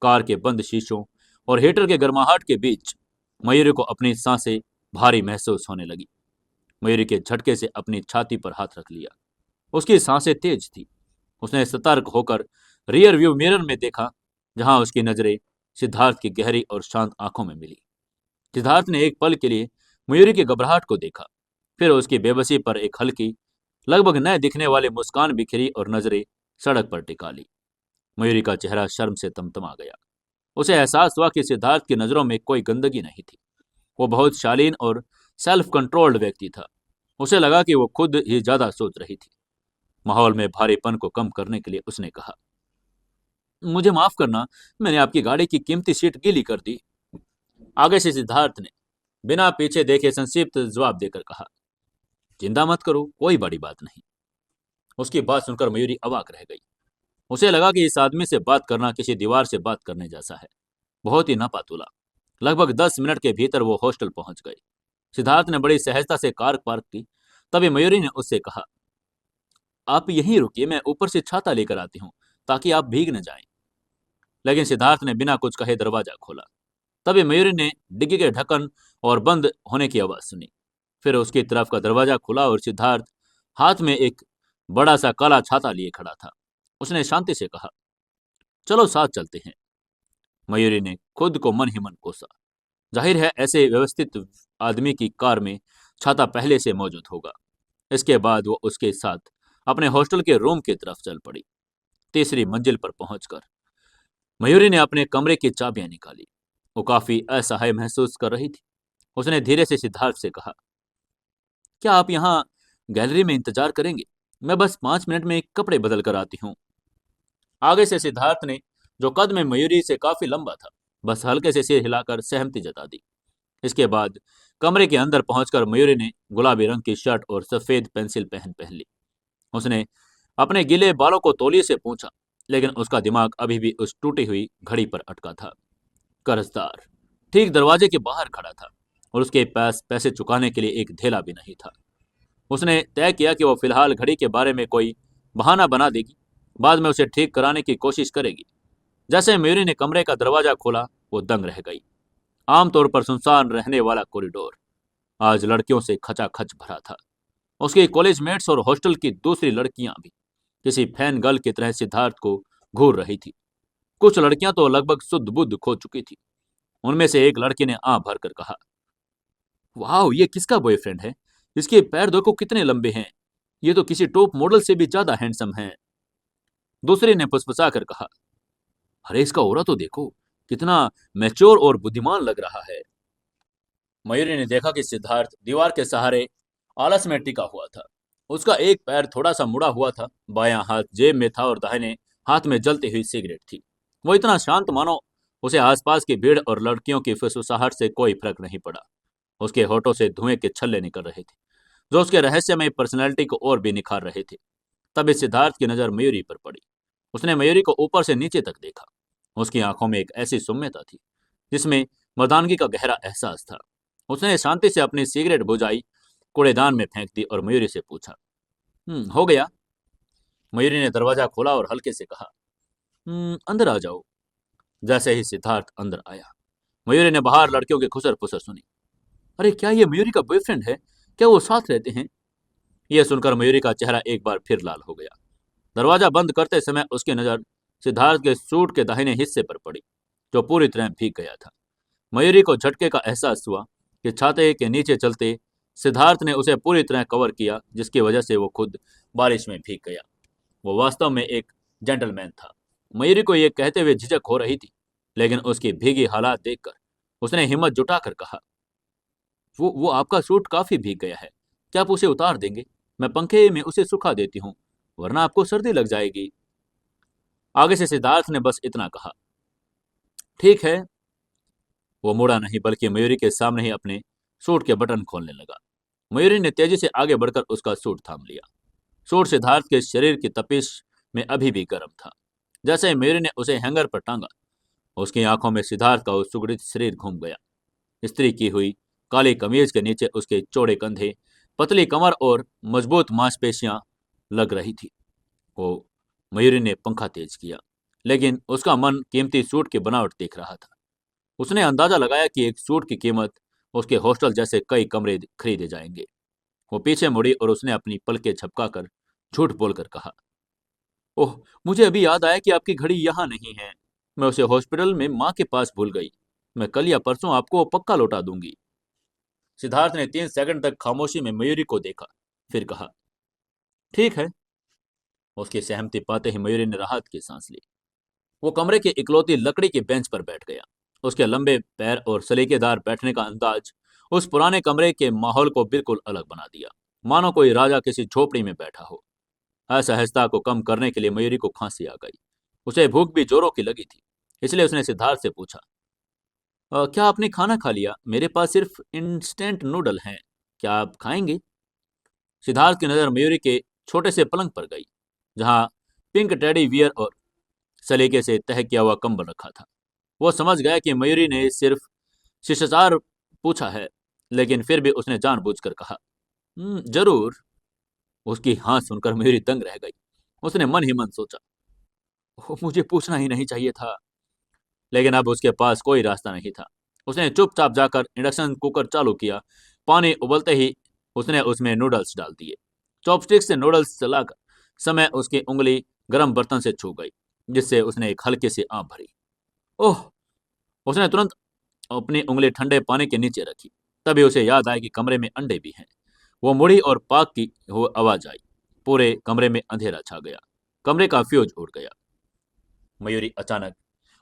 S1: कार के बंद शीशों और हीटर के गर्माहट के बीच मयूरी को अपनी सांसें भारी महसूस होने लगी। मयूरी के झटके से अपनी छाती पर हाथ रख लिया। उसकी सांसें तेज थी। उसने सतर्क होकर रियर व्यू मिरर में देखा, जहां उसकी नजरें सिद्धार्थ की गहरी और शांत आंखों में मिली। सिद्धार्थ ने एक पल के लिए मयूरी की घबराहट को देखा, फिर उसकी बेबसी पर एक हल्की, लगभग न दिखने वाली मुस्कान बिखरी और नजरें सड़क पर टिका ली। मयूरी का चेहरा शर्म से तमतमा गया। उसे एहसास हुआ कि सिद्धार्थ की नजरों में कोई गंदगी नहीं थी। वो बहुत शालीन और सेल्फ कंट्रोल्ड व्यक्ति था। उसे लगा कि वो खुद ही ज्यादा सोच रही थी। माहौल में भारीपन को कम करने के लिए उसने कहा, मुझे माफ करना, मैंने आपकी गाड़ी की कीमती सीट गीली कर दी। आगे से सिद्धार्थ ने बिना पीछे देखे संक्षिप्त जवाब देकर कहा, चिंता मत करो, कोई बड़ी बात नहीं। उसकी बात सुनकर मयूरी अवाक रह गई। उसे लगा कि इस आदमी से बात करना किसी दीवार से बात करने जैसा है। बहुत ही नापातुला। लगभग 10 मिनट के भीतर वो हॉस्टल पहुंच गए। सिद्धार्थ ने बड़ी सहजता से कार पार्क की। तभी मयूरी ने उससे कहा, आप यहीं रुकिए, मैं ऊपर से छाता लेकर आती हूँ ताकि आप भीग न जाएं। लेकिन सिद्धार्थ ने बिना कुछ कहे दरवाजा खोला। तभी मयूरी ने डिग्गी के ढक्कन और बंद होने की आवाज सुनी। फिर उसकी तरफ का दरवाजा खुला और सिद्धार्थ हाथ में एक बड़ा सा काला छाता लिए खड़ा था। उसने शांति से कहा, चलो साथ चलते हैं। मयूरी ने खुद को मन ही मन कोसा। जाहिर है ऐसे व्यवस्थित आदमी की कार में छाता पहले से मौजूद होगा। इसके बाद वो उसके साथ अपने हॉस्टल के रूम की तरफ चल पड़ी। तीसरी मंजिल पर पहुंचकर मयूरी ने अपने कमरे की चाबियां निकाली। वो काफी असहाय महसूस कर रही थी। उसने धीरे से सिद्धार्थ से कहा, क्या आप यहाँ गैलरी में इंतजार करेंगे? मैं बस 5 मिनट में कपड़े बदल कर आती हूँ। आगे से सिद्धार्थ ने, जो कद में मयूरी से काफी लंबा था, बस हल्के से सिर हिलाकर सहमति जता दी। इसके बाद कमरे के अंदर पहुंचकर मयूरी ने गुलाबी रंग की शर्ट और सफेद पेंसिल पहन ली। उसने अपने गीले बालों को तौलिए से पूंछा, लेकिन उसका दिमाग अभी भी उस टूटी हुई घड़ी पर अटका था। कर्जदार ठीक दरवाजे के बाहर खड़ा था और उसके पास पैसे चुकाने के लिए एक धेला भी नहीं था। उसने तय किया कि वो फिलहाल घड़ी के बारे में कोई बहाना बना देगी, बाद में उसे ठीक कराने की कोशिश करेगी। जैसे मयूरी ने कमरे का दरवाजा खोला, वो दंग रह गई। आमतौर पर सुनसान रहने वाला कॉरिडोर आज लड़कियों से खचाखच भरा था। उसकी कॉलेज मेट्स और हॉस्टल की दूसरी लड़कियां भी किसी फैन गर्ल की तरह सिद्धार्थ को घूर रही थी। कुछ लड़कियां तो लगभग शुद्ध बुद्ध खो चुकी थी। उनमें से एक लड़की ने आंख भरकर कहा, वाह, ये किसका बॉयफ्रेंड है? इसके पैर देखो कितने लंबे हैं। ये तो किसी टॉप मॉडल से भी ज्यादा हैंडसम है। दूसरी ने फुसफुसा कर कहा, अरे इसका ऑरा तो देखो, कितना मैच्योर और बुद्धिमान लग रहा है। मयूरी ने देखा कि सिद्धार्थ दीवार के सहारे आलस में टिका हुआ था। उसका एक पैर थोड़ा सा मुड़ा हुआ था, बायां हाथ जेब में था और दाहिने हाथ में जलती हुई सिगरेट थी। वो इतना शांत मानो उसे आसपास की भीड़ और लड़कियों की फुसफुसाहट से कोई फर्क नहीं पड़ा। उसके होठों से धुएं के छल्ले निकल रहे थे, जो उसके रहस्यमय पर्सनैलिटी को और भी निखार रहे थे। तब इस सिद्धार्थ की नजर मयूरी पर पड़ी। उसने मयूरी को ऊपर से नीचे तक देखा। उसकी आंखों में एक ऐसी सौम्यता थी जिसमें मर्दानगी का गहरा एहसास था। उसने शांति से अपनी सिगरेट बुझाई, कूड़ेदान में फेंक दी और मयूरी से पूछा, हो गया?" मयूरी ने दरवाजा खोला और हल्के से कहा, अंदर आ जाओ।" जैसे ही सिद्धार्थ अंदर आया, मयूरी ने बाहर लड़कियों की खुसर पुसर सुनी। अरे, क्या ये मयूरी का बॉयफ्रेंड है? क्या वो साथ रहते हैं? यह सुनकर मयूरी का चेहरा एक बार फिर लाल हो गया। दरवाजा बंद करते समय उसकी नजर सिद्धार्थ के सूट के दाहिने हिस्से पर पड़ी, जो पूरी तरह भीग गया था। मयूरी को झटके का एहसास हुआ कि छाते के नीचे चलते सिद्धार्थ ने उसे पूरी तरह कवर किया, जिसकी वजह से वो खुद बारिश में भीग गया। वो वास्तव में एक जेंटलमैन था। मयूरी को यह कहते हुए झिझक हो रही थी, लेकिन उसकी भीगी हालात देखकर उसने हिम्मत जुटाकर कहा, वो आपका सूट काफी भीग गया है। क्या आप उसे उतार देंगे? मैं पंखे में उसे सुखा देती हूँ, वरना आपको सर्दी लग जाएगी। आगे से सिद्धार्थ ने बस इतना कहा, ठीक है। वो मुड़ा नहीं, बल्कि मयूरी के सामने ही अपने सूट के बटन खोलने लगा। मयूरी ने तेजी से आगे बढ़कर उसका सूट थाम लिया। सूट सिद्धार्थ के शरीर की तपिश में अभी भी गर्म था। जैसे ही मयूरी ने उसे हैंगर पर टांगा, उसकी आंखों में सिद्धार्थ का वो सुगठित शरीर घूम गया। इस्त्री की हुई काली कमीज के नीचे उसके चौड़े कंधे, पतली कमर और मजबूत मांसपेशियां लग रही थी। वो मयूरी ने पंखा तेज किया, लेकिन उसका मन कीमती सूट की बनावट देख रहा था। उसने अंदाजा लगाया कि एक सूट की कीमत उसके हॉस्टल जैसे कई कमरे खरीदे जाएंगे। वो पीछे मुड़ी और उसने अपनी पलकें झपकाकर झूठ बोलकर कहा, ओह, मुझे अभी याद आया कि आपकी घड़ी यहाँ नहीं है। मैं उसे हॉस्पिटल में माँ के पास भूल गई। मैं कल या परसों आपको वो पक्का लौटा दूंगी। सिद्धार्थ ने 3 सेकंड तक खामोशी में मयूरी को देखा, फिर कहा, ठीक है। उसकी सहमति पाते ही मयूरी ने राहत की सांस ली। वो कमरे की इकलौती लकड़ी की बेंच पर बैठ गया। उसके लंबे पैर और सलीकेदार बैठने का अंदाज उस पुराने कमरे के माहौल को बिल्कुल अलग बना दिया, मानो कोई राजा किसी झोपड़ी में बैठा हो। असहजता को कम करने के लिए मयूरी को खांसी आ गई। उसे भूख भी जोरों की लगी थी, इसलिए उसने सिद्धार्थ से पूछा, क्या आपने खाना खा लिया? मेरे पास सिर्फ इंस्टेंट नूडल हैं, क्या आप खाएंगे? सिद्धार्थ की नजर मयूरी के छोटे से पलंग पर गई, जहां पिंक टेडी बियर और सलीके से तह किया हुआ कंबल रखा था। वो समझ गया कि मयूरी ने सिर्फ शिष्टाचार पूछा है, लेकिन फिर भी उसने जानबूझकर कहा, जरूर। उसकी हाँ सुनकर मयूरी दंग रह गई। उसने मन ही मन सोचा, "ओह, मुझे पूछना ही नहीं चाहिए था।" लेकिन अब उसके पास कोई रास्ता नहीं था। उसने चुपचाप जाकर इंडक्शन कुकर चालू किया। पानी उबलते ही उसने उसमें नूडल्स डाल दिए। चॉपस्टिक से नूडल्स चलाकर समय उसकी उंगली गर्म बर्तन से छू गई, जिससे उसने एक हल्की सी आंख भरी। ओह! उसने तुरंत अपनी उंगली ठंडे पानी के नीचे रखी। तभी उसे याद आया कि कमरे में अंडे भी हैं। वो मुड़ी और पाक की वो आवाज आई। पूरे कमरे में अंधेरा छा गया। कमरे का फ्यूज उड़ गया। मयूरी अचानक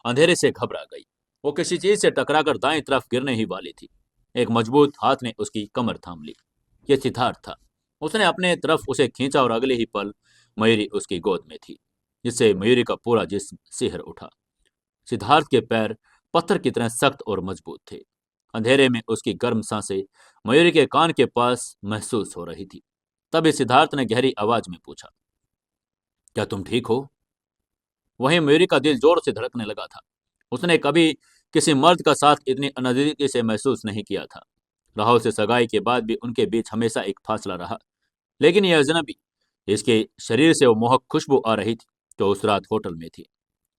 S1: अंधेरे से घबरा गई। वो किसी चीज से टकराकर दाएं तरफ गिरने ही वाली थी। एक मजबूत हाथ ने उसकी कमर थाम ली। यह सिद्धार्थ था। उसने अपने तरफ उसे खींचा और अगले ही पल मयूरी उसकी गोद में थी, जिससे मयूरी का पूरा जिस्म सिहर उठा। सिद्धार्थ के पैर पत्थर की तरह सख्त और मजबूत थे। अंधेरे में उसकी गर्म सांसें मयूरी के कान के पास महसूस हो रही थी। तभी सिद्धार्थ ने गहरी आवाज में पूछा, क्या तुम ठीक हो? वहीं मयूरी का दिल जोर से धड़कने लगा था। उसने कभी किसी मर्द का साथ इतनी नजदीकी से महसूस नहीं किया था। राहुल से सगाई के बाद भी उनके बीच हमेशा एक फासला रहा, लेकिन यह अजनबी, इसके शरीर से वो मोहक खुशबू आ रही थी जो उस रात होटल में थी।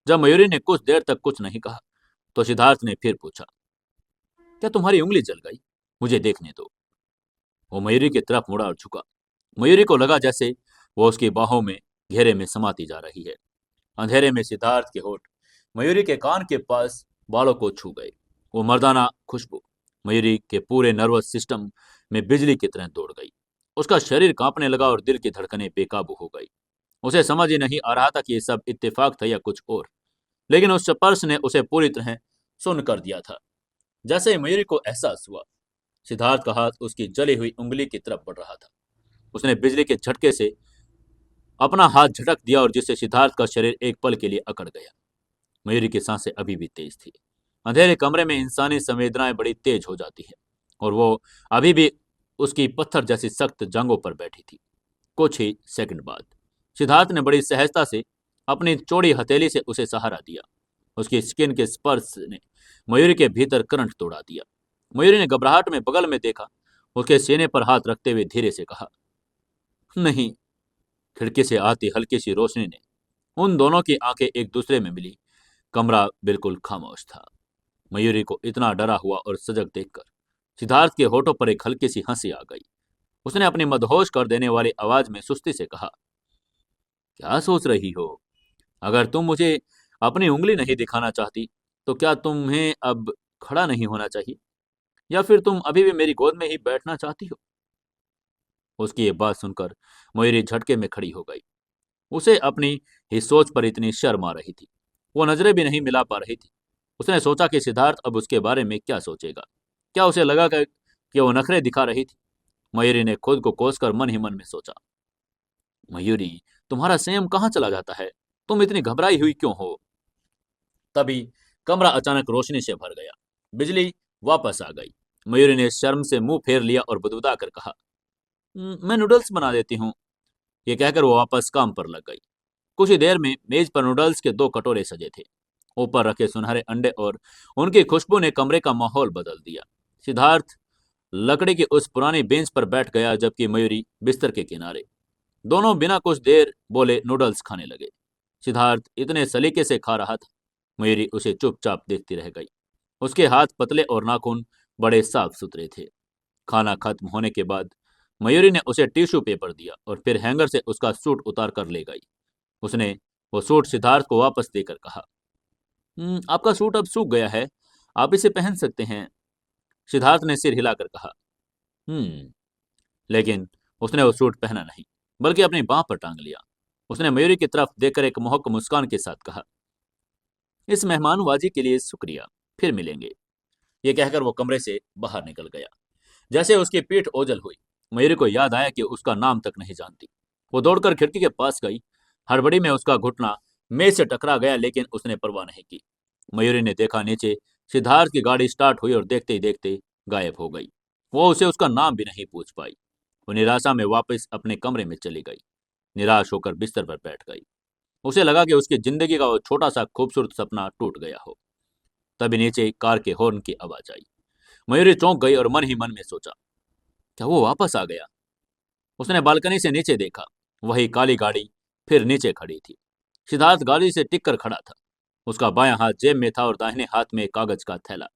S1: जब मयूरी ने कुछ देर तक कुछ नहीं कहा, तो सिद्धार्थ ने फिर पूछा, क्या तुम्हारी उंगली जल गई? मुझे देखने दो। वो मयूरी की तरफ मुड़ा और झुका। मयूरी को लगा जैसे वो उसकी बाहों में घेरे में समाती जा रही है। अंधेरे में सिद्धार्थ के होठ मयूरी के कान के पास बालों को छू गए। वो मर्दाना खुशबू मयूरी के पूरे नर्वस सिस्टम में बिजली की तरह दौड़ गई। उसका शरीर कांपने लगा और दिल की धड़कनें बेकाबू हो गई। उसे समझ ही नहीं आ रहा था कि ये सब इत्तेफाक था या कुछ और, लेकिन उस स्पर्श ने उसे पूरी तरह सुन्न कर दिया था। जैसे ही मयूरी को एहसास हुआ, सिद्धार्थ का हाथ उसकी जली हुई उंगली की तरफ बढ़ रहा था। उसने बिजली के झटके से अपना हाथ झटक दिया और जिससे सिद्धार्थ का शरीर एक पल के लिए अकड़ गया। मयूरी की सांसें अभी भी तेज थी। अंधेरे कमरे में इंसानी संवेदनाएं बड़ी तेज हो जाती है और वो अभी भी उसकी पत्थर जैसी सख्त जांघों पर बैठी थी। कुछ ही सेकंड बाद सिद्धार्थ ने बड़ी सहजता से अपनी चौड़ी हथेली से उसे सहारा दिया। उसकी स्किन के स्पर्श ने मयूरी के भीतर करंट दौड़ा दिया। मयूरी ने घबराहट में बगल में देखा। उसके सीने पर हाथ रखते हुए धीरे से कहा, नहीं। खिड़की से आती हल्की सी रोशनी ने उन दोनों की आंखें एक दूसरे में मिली। कमरा बिल्कुल खामोश था। मयूरी को इतना डरा हुआ और सजग देखकर सिद्धार्थ के होठों पर एक हल्की सी हंसी आ गई। उसने अपनी मदहोश कर देने वाली आवाज में सुस्ती से कहा, क्या सोच रही हो? अगर तुम मुझे अपनी उंगली नहीं दिखाना चाहती तो क्या तुम्हें अब खड़ा नहीं होना चाहिए, या फिर तुम अभी भी मेरी गोद में ही बैठना चाहती हो? उसकी ये बात सुनकर मयूरी झटके में खड़ी हो गई। उसे अपनी ही सोच पर इतनी शर्म आ रही थी। वो नजरें भी नहीं मिला पा रही थी। उसने सोचा कि सिद्धार्थ अब उसके बारे में क्या सोचेगा। क्या उसे लगा कि वो नखरे दिखा रही थी? मयूरी ने खुद को कोसकर मन ही मन में सोचा, मयूरी, तुम्हारा संयम कहाँ चला जाता है? तुम इतनी घबराई हुई क्यों हो? तभी कमरा अचानक रोशनी से भर गया। बिजली वापस आ गई। मयूरी ने शर्म से मुंह फेर लिया और बुदबुदा कर कहा, मैं नूडल्स बना देती हूँ।" ये कहकर वो वापस काम पर लग गई। कुछ ही देर में मेज पर नूडल्स के 2 कटोरे सजे थे। ऊपर रखे सुनहरे अंडे और उनकी खुशबू ने कमरे का माहौल बदल दिया। सिद्धार्थ लकड़ी की उस पुरानी बेंच पर बैठ गया जबकि मयूरी बिस्तर के किनारे। दोनों बिना कुछ देर बोले नूडल्स खाने लगे। सिद्धार्थ इतने सलीके से खा रहा था, मयूरी उसे चुपचाप देखती रह गई। उसके हाथ पतले और नाखून बड़े साफ सुथरे थे। खाना खत्म होने के बाद मयूरी ने उसे टिश्यू पेपर दिया और फिर हैंगर से उसका सूट उतार कर ले गई। उसने वो सूट सिद्धार्थ को वापस देकर कहा, आपका सूट अब सूख गया है, आप इसे पहन सकते हैं।" सिद्धार्थ ने सिर हिलाकर कहा, हम्म लेकिन उसने वो सूट पहना नहीं, बल्कि अपनी बाह पर टांग लिया। उसने मयूरी की तरफ देखकर एक मोहक मुस्कान के साथ कहा, इस मेहमानवाजी के लिए शुक्रिया, फिर मिलेंगे। ये कहकर वो कमरे से बाहर निकल गया। जैसे उसकी पीठ ओझल हुई, मयूरी को याद आया कि उसका नाम तक नहीं जानती। वो दौड़कर खिड़की के पास गई। हड़बड़ी में उसका घुटना मेज से टकरा गया, लेकिन उसने परवाह नहीं की। मयूरी ने देखा नीचे सिद्धार्थ की गाड़ी स्टार्ट हुई और देखते ही देखते गायब हो गई। वो उसे उसका नाम भी नहीं पूछ पाई। वो निराशा में वापस अपने कमरे में चली गई। निराश होकर बिस्तर पर बैठ गई। उसे लगा कि उसकी जिंदगी का वो छोटा सा खूबसूरत सपना टूट गया हो। तभी नीचे कार के हॉर्न की आवाज आई। मयूरी चौंक गई और मन ही मन में सोचा, क्या वो वापस आ गया? उसने बालकनी से नीचे देखा। वही काली गाड़ी फिर नीचे खड़ी थी। सिद्धार्थ गाड़ी से टिक कर खड़ा था। उसका बायां हाथ जेब में था और दाहिने हाथ में कागज का थैला।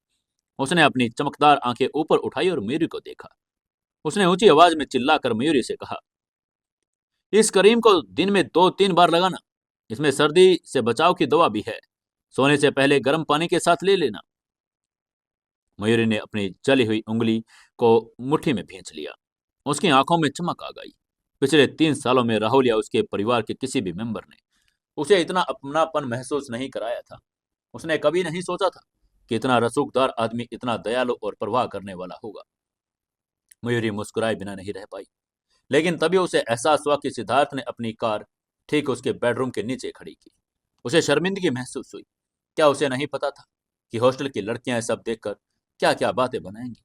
S1: उसने अपनी चमकदार आंखें ऊपर उठाई और मयूरी को देखा। उसने ऊंची आवाज में चिल्लाकर मयूरी से कहा, इस करीम को दिन में 2-3 बार लगाना। इसमें सर्दी से बचाव की दवा भी है। सोने से पहले गर्म पानी के साथ ले लेना। मयूरी ने अपनी जली हुई उंगली को मुट्ठी में भींच लिया। उसकी आंखों में चमक आ गई। पिछले 3 सालों में राहुल या उसके परिवार के किसी भी मेंबर ने उसे इतना अपनापन महसूस नहीं कराया था। उसने कभी नहीं सोचा था कि इतना रसूखदार आदमी इतना दयालु और परवाह करने वाला होगा। मयूरी मुस्कुराए बिना नहीं रह पाई। लेकिन तभी उसे एहसास हुआ कि सिद्धार्थ ने अपनी कार ठीक उसके बेडरूम के नीचे खड़ी की। उसे शर्मिंदगी महसूस हुई। क्या उसे नहीं पता था कि हॉस्टल की लड़कियां सब देखकर क्या क्या बातें बनाएंगी?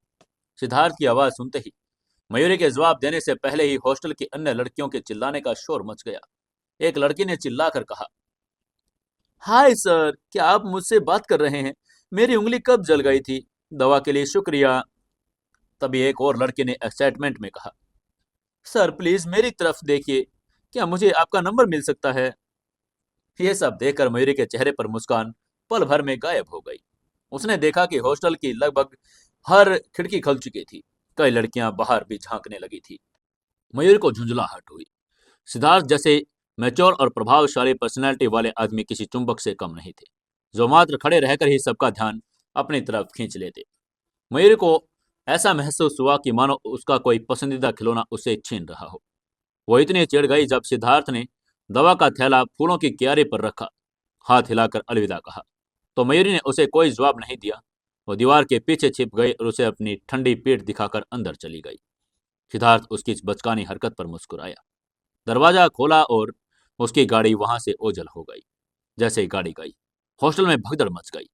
S1: सिद्धार्थ की आवाज सुनते ही मयूरी के जवाब देने से पहले ही हॉस्टल की अन्य लड़कियों के चिल्लाने का शोर मच गया। एक लड़की ने चिल्लाकर कहा, हाय सर, क्या आप मुझसे बात कर रहे हैं? मेरी उंगली कब जल गई थी? दवा के लिए शुक्रिया। तभी एक और लड़की ने एक्साइटमेंट में कहा, सर प्लीज मेरी तरफ देखिए, क्या मुझे आपका नंबर मिल सकता है? ये सब देखकर मयूरी के चेहरे पर मुस्कान पल भर में गायब हो गई। उसने देखा कि हॉस्टल की लगभग हर खिड़की खुल चुकी थी। कई लड़कियां बाहर भी झांकने लगी थी। मयूरी को झुंझलाहट हुई। सिद्धार्थ जैसे मैच्योर और प्रभावशाली पर्सनैलिटी वाले आदमी किसी चुंबक से कम नहीं थे, जो मात्र खड़े रहकर ही सबका ध्यान अपनी तरफ खींच लेते। मयूरी को ऐसा महसूस हुआ कि मानो उसका कोई पसंदीदा खिलौना उसे छीन रहा हो। वो इतनी चिढ़ गई जब सिद्धार्थ ने दवा का थैला फूलों की क्यारी पर रखा, हाथ हिलाकर अलविदा कहा, तो मयूरी ने उसे कोई जवाब नहीं दिया। वो दीवार के पीछे छिप गई और उसे अपनी ठंडी पीठ दिखाकर अंदर चली गई। सिद्धार्थ उसकी बचकानी हरकत पर मुस्कुराया। दरवाजा खोला और उसकी गाड़ी वहां से ओझल हो गई। जैसे ही गाड़ी गई, हॉस्टल में भगदड़ मच गई।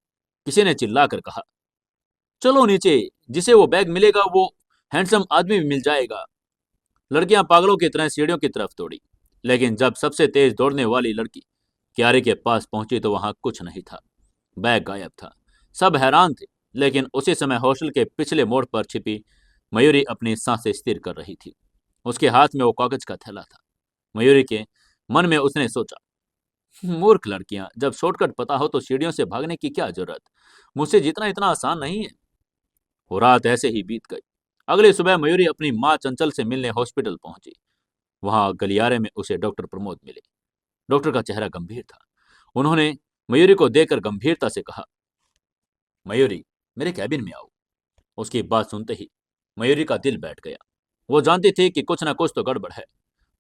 S1: किसी ने चिल्लाकर कहा, चलो नीचे, जिसे वो बैग मिलेगा वो हैंडसम आदमी भी मिल जाएगा। लड़कियां पागलों की तरह सीढ़ियों की तरफ दौड़ी, लेकिन जब सबसे तेज दौड़ने वाली लड़की क्यारी के पास पहुंची तो वहां कुछ नहीं था। बैग गायब था। सब हैरान थे, लेकिन उसी समय हॉस्टल के पिछले मोड़ पर छिपी मयूरी अपनी सांसें स्थिर कर रही थी। उसके हाथ में वो कागज का थैला था। मयूरी के मन में उसने सोचा, मूर्ख लड़कियां, जब शॉर्टकट पता हो तो सीढ़ियों से भागने की क्या जरूरत। मुझसे जीतना इतना आसान नहीं है। वो रात ऐसे ही बीत गई। अगली सुबह मयूरी अपनी माँ चंचल से मिलने हॉस्पिटल पहुंची। वहां गलियारे में उसे डॉक्टर प्रमोद मिले। डॉक्टर का चेहरा गंभीर था। उन्होंने मयूरी को देखकर गंभीरता से कहा, मयूरी, मेरे कैबिन में आओ। उसकी बात सुनते ही मयूरी का दिल बैठ गया। वो जानती थी कि कुछ ना कुछ तो गड़बड़ है।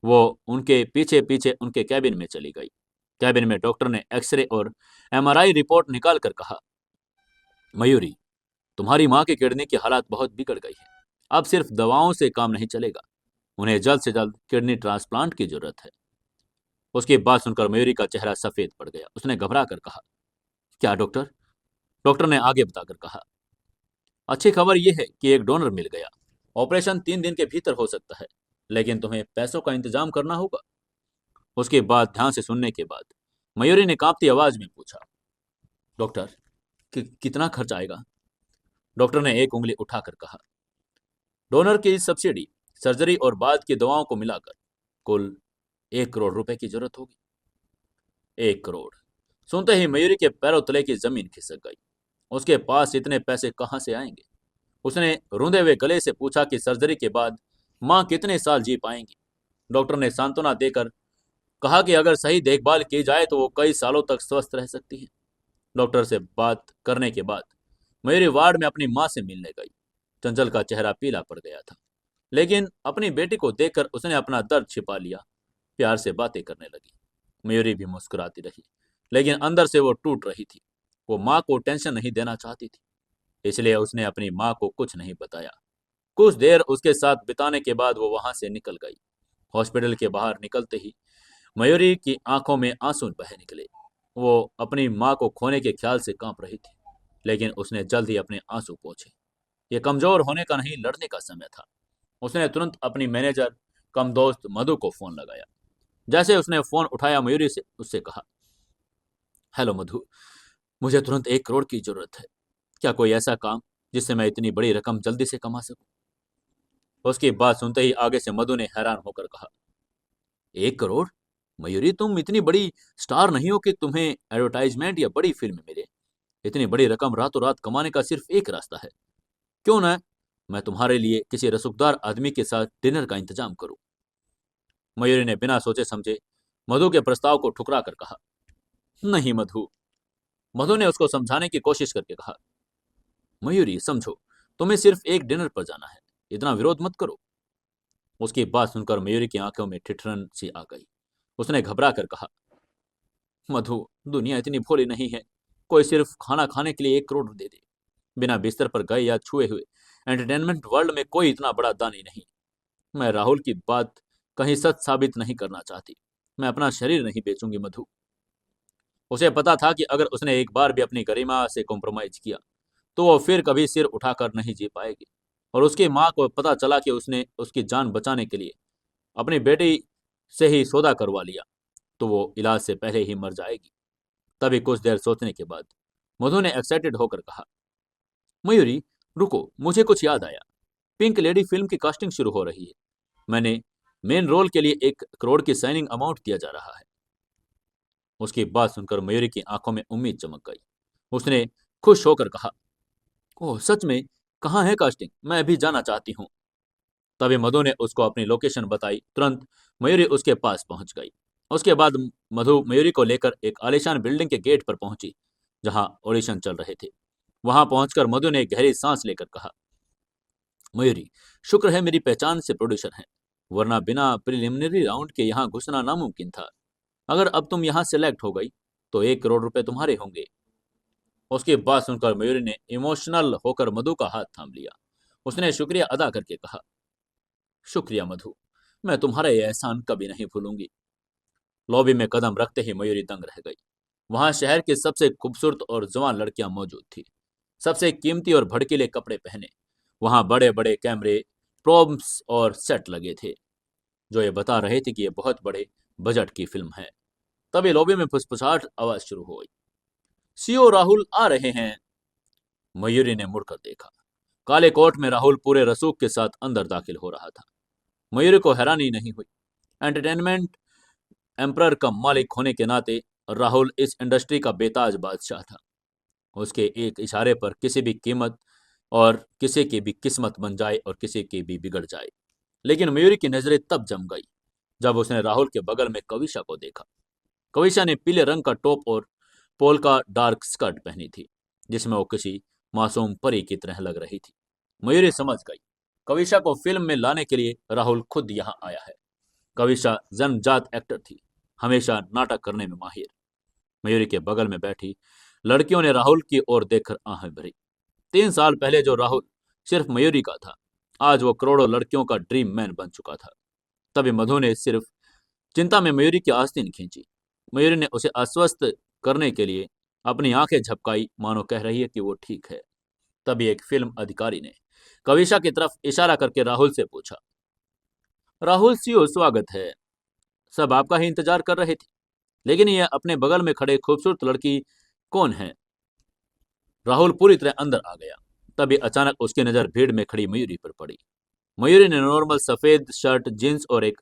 S1: वो उनके पीछे पीछे उनके कैबिन में चली गई। कैबिन में डॉक्टर ने एक्सरे और एमआरआई रिपोर्ट निकाल कर कहा, मयूरी, तुम्हारी माँ की किडनी की हालत बहुत बिगड़ गई है। अब सिर्फ दवाओं से काम नहीं चलेगा। उन्हें जल्द से जल्द किडनी ट्रांसप्लांट की जरूरत है। उसकी बात सुनकर मयूरी का चेहरा सफेद पड़ गया। उसने घबरा कर कहा, क्या डॉक्टर? डॉक्टर ने आगे बताकर कहा, अच्छी खबर यह है कि एक डोनर मिल गया। ऑपरेशन 3 दिन के भीतर हो सकता है, लेकिन तुम्हें पैसों का इंतजाम करना होगा। उसकी बात ध्यान से सुनने के बाद मयूरी ने कांपती आवाज में पूछा, डॉक्टर, कितना खर्च आएगा? डॉक्टर ने एक उंगली उठाकर कहा, डोनर की सब्सिडी, सर्जरी और बाद की दवाओं को मिलाकर कुल 1 करोड़ रुपए की जरूरत होगी। 1 करोड़! सुनते ही मयूरी के पैरों तले की जमीन खिसक गई। उसके पास इतने पैसे कहां से आएंगे? उसने रूंधे हुए गले से पूछा कि सर्जरी के बाद मां कितने साल जी पाएंगी। डॉक्टर ने सांत्वना देकर कहा कि अगर सही देखभाल की जाए तो वो कई सालों तक स्वस्थ रह सकती है। डॉक्टर से बात करने के बाद मयूरी वार्ड में अपनी मां से मिलने गई। चंचल का चेहरा पीला पड़ गया था, लेकिन अपनी बेटी को देखकर उसने अपना दर्द छिपा लिया। प्यार से बातें करने लगी। मयूरी भी मुस्कुराती रही, लेकिन अंदर से वो टूट रही थी। वो माँ को टेंशन नहीं देना चाहती थी, इसलिए उसने अपनी माँ को कुछ नहीं बताया। कुछ देर उसके साथ बिताने के बाद वो वहां से निकल गई। हॉस्पिटल के बाहर निकलते ही मयूरी की आंखों में आंसू बहे निकले। वो अपनी माँ को खोने के ख्याल से कांप रही थी, लेकिन उसने जल्द ही अपने आंसू पोंछे। ये कमजोर होने का नहीं, लड़ने का समय था। उसने तुरंत अपनी मैनेजर कम दोस्त मधु को फोन लगाया। जैसे उसने फोन उठाया, मयूरी से उससे कहा, हेलो मधु, मुझे तुरंत 1 करोड़ की जरूरत है। क्या कोई ऐसा काम जिससे मैं इतनी बड़ी रकम जल्दी से कमा सकूं? उसकी बात सुनते ही आगे से मधु ने हैरान होकर कहा, 1 करोड़? मयूरी, तुम इतनी बड़ी स्टार नहीं हो कि तुम्हें एडवर्टाइजमेंट या बड़ी फिल्म मिले। इतनी बड़ी रकम रातों रात कमाने का सिर्फ एक रास्ता है। क्यों ना मैं तुम्हारे लिए किसी रसूखदार आदमी के साथ डिनर का इंतजाम करूं? मयूरी ने बिना सोचे समझे मधु के प्रस्ताव को ठुकरा कर कहा, नहीं मधु। मधु ने उसको समझाने की कोशिश करके कहा, मयूरी समझो, तुम्हें सिर्फ एक डिनर पर जाना है, इतना विरोध मत करो। उसकी बात सुनकर मयूरी की आंखों में ठिठुरन सी आ गई। उसने घबरा कर कहा, मधु, दुनिया इतनी भोली नहीं है। कोई सिर्फ खाना खाने के लिए 1 करोड़ दे दे, बिना बिस्तर पर गए या छुए हुए। एंटरटेनमेंट वर्ल्ड में कोई इतना बड़ा दानी नहीं। मैं राहुल की बात कहीं सच साबित नहीं करना चाहती। मैं अपना शरीर नहीं बेचूंगी मधु। उसे पता था कि अगर उसने एक बार भी अपनी गरिमा से कॉम्प्रोमाइज किया तो वो फिर कभी सिर उठाकर नहीं जी पाएगी। और उसकी माँ को पता चला कि उसने उसकी जान बचाने के लिए अपनी बेटी से ही सौदा करवा लिया तो वो इलाज से पहले ही मर जाएगी। तभी कुछ देर सोचने के बाद मधु ने एक्साइटेड होकर कहा, मयूरी रुको, मुझे कुछ याद आया। पिंक लेडी फिल्म की कास्टिंग शुरू हो रही है। मैंने मेन रोल के लिए 1 करोड़ की साइनिंग अमाउंट दिया जा रहा है। उसकी बात सुनकर मयूरी की आंखों में उम्मीद चमक गई। उसने खुश होकर कहा, ओह सच में? कहाँ है कास्टिंग? मैं भी जाना चाहती हूँ। तभी मधु ने उसको अपनी लोकेशन बताई। तुरंत मयूरी उसके पास पहुंच गई। उसके बाद मधु मयूरी को लेकर एक आलीशान बिल्डिंग के गेट पर पहुंची, जहां ऑडिशन चल रहे थे। वहां पहुंचकर मधु ने गहरी सांस लेकर कहा, मयूरी, शुक्र है मेरी पहचान से प्रोड्यूसर हैं, वरना बिना प्रिलिमिनरी राउंड के यहाँ घुसना नामुमकिन था। अगर अब तुम यहाँ सेलेक्ट हो गई तो 1 करोड़ रुपए तुम्हारे होंगे। उसकी बात सुनकर मयूरी ने इमोशनल होकर मधु का हाथ थाम लिया। उसने शुक्रिया अदा करके कहा, शुक्रिया मधु, मैं तुम्हारा ये एहसान कभी नहीं भूलूंगी। लॉबी में कदम रखते ही मयूरी दंग रह गई। वहां शहर की सबसे खूबसूरत और जवान लड़कियां मौजूद थी, सबसे कीमती और भड़कीले कपड़े पहने। वहां बड़े बड़े कैमरे, प्रोम्स और सेट लगे थे, जो ये बता रहे थे कि ये बहुत बड़े बजट की फिल्म है। तभी लॉबी में फुसफुसाहट आवाज शुरू हो गई। सीओ राहुल आ रहे हैं। मयूरी ने मुड़कर देखा। काले कोट में राहुल पूरे रसूख के साथ अंदर दाखिल हो रहा था। मयूरी को हैरानी नहीं हुई। एंटरटेनमेंट एम्परर का मालिक होने के नाते राहुल इस इंडस्ट्री का बेताज बादशाह था। उसके एक इशारे पर किसी भी कीमत और किसी की भी किस्मत बन जाए और किसी की भी बिगड़ जाए। लेकिन मयूरी की नजरें तब जम गई जब उसने राहुल के बगल में कविशा को देखा। कविशा ने पीले रंग का टॉप और पोल्का डार्क स्कर्ट पहनी थी, जिसमें वो किसी मासूम परी की तरह लग रही थी। मयूरी समझ गई, कविशा को फिल्म में लाने के लिए राहुल खुद यहाँ आया है। कविशा जन्मजात एक्टर थी, हमेशा नाटक करने में माहिर। मयूरी के बगल में बैठी लड़कियों ने राहुल की ओर देखकर आंखें भरी। 3 साल पहले जो राहुल सिर्फ मयूरी का था, आज वो करोड़ों लड़कियों का ड्रीम मैन बन चुका था। तभी मधु ने सिर्फ चिंता में मयूरी की आस्तीन खींची। मयूरी ने उसे आश्वस्त करने के लिए अपनी आंखें झपकाई, मानो कह रही है कि वो ठीक है। तभी एक फिल्म अधिकारी ने कविशा की तरफ इशारा करके राहुल से पूछा, राहुल सीओ स्वागत है। सब आपका ही इंतजार कर रहे थे, लेकिन ये अपने बगल में खड़े खूबसूरत लड़की कौन है? राहुल पूरी तरह अंदर आ गया। तभी अचानक उसकी नजर भीड़ में खड़ी मयूरी पर पड़ी। मयूरी ने नॉर्मल सफेद शर्ट, जींस और एक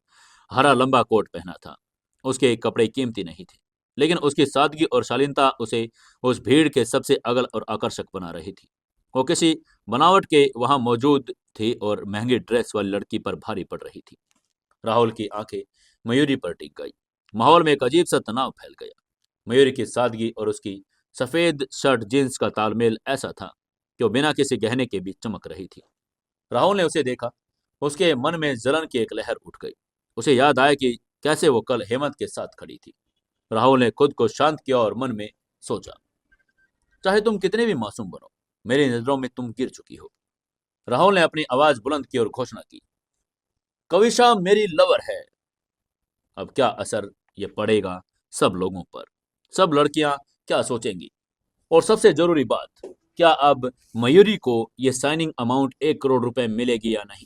S1: हरा लंबा कोट पहना था। उसके कपड़े कीमती नहीं थे, लेकिन उसकी सादगी और शालीनता उसे उस भीड़ के सबसे अगल और आकर्षक बना रही थी। वो किसी बनावट के वहां मौजूद थी और महंगी ड्रेस वाली लड़की पर भारी पड़ रही थी। राहुल की आंखें मयूरी पर टिक गई। माहौल में एक अजीब सा तनाव फैल गया। मयूरी की सादगी और उसकी सफेद शर्ट जींस का तालमेल ऐसा था कि वो बिना किसी गहने के भी चमक रही थी। राहुल ने उसे देखा। उसके मन में जलन की एक लहर उठ गई। उसे याद आया कि कैसे वो कल हेमंत के साथ खड़ी थी। राहुल ने खुद को शांत किया और मन में सोचा, चाहे तुम कितने भी मासूम बनो, मेरी नजरों में तुम गिर चुकी हो। राहुल ने अपनी आवाज बुलंद की और घोषणा की, कविशा मेरी लवर है। अब क्या असर ये पड़ेगा सब लोगों पर? सब लड़कियां क्या सोचेंगी? और सबसे जरूरी बात, क्या अब मयूरी को ये साइनिंग अमाउंट 1 करोड़ रुपए मिलेगी या नहीं?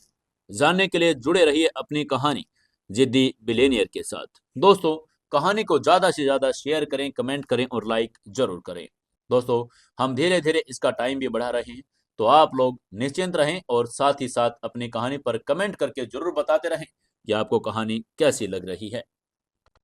S1: जानने के लिए जुड़े रहिए अपनी कहानी जिद्दी बिलेनियर के साथ। दोस्तों, कहानी को ज्यादा से ज्यादा शेयर करें, कमेंट करें और लाइक जरूर करें। दोस्तों, हम धीरे धीरे इसका टाइम भी बढ़ा रहे हैं, तो आप लोग निश्चिंत रहें और साथ ही साथ अपनी कहानी पर कमेंट करके जरूर बताते रहें कि आपको कहानी कैसी लग रही है।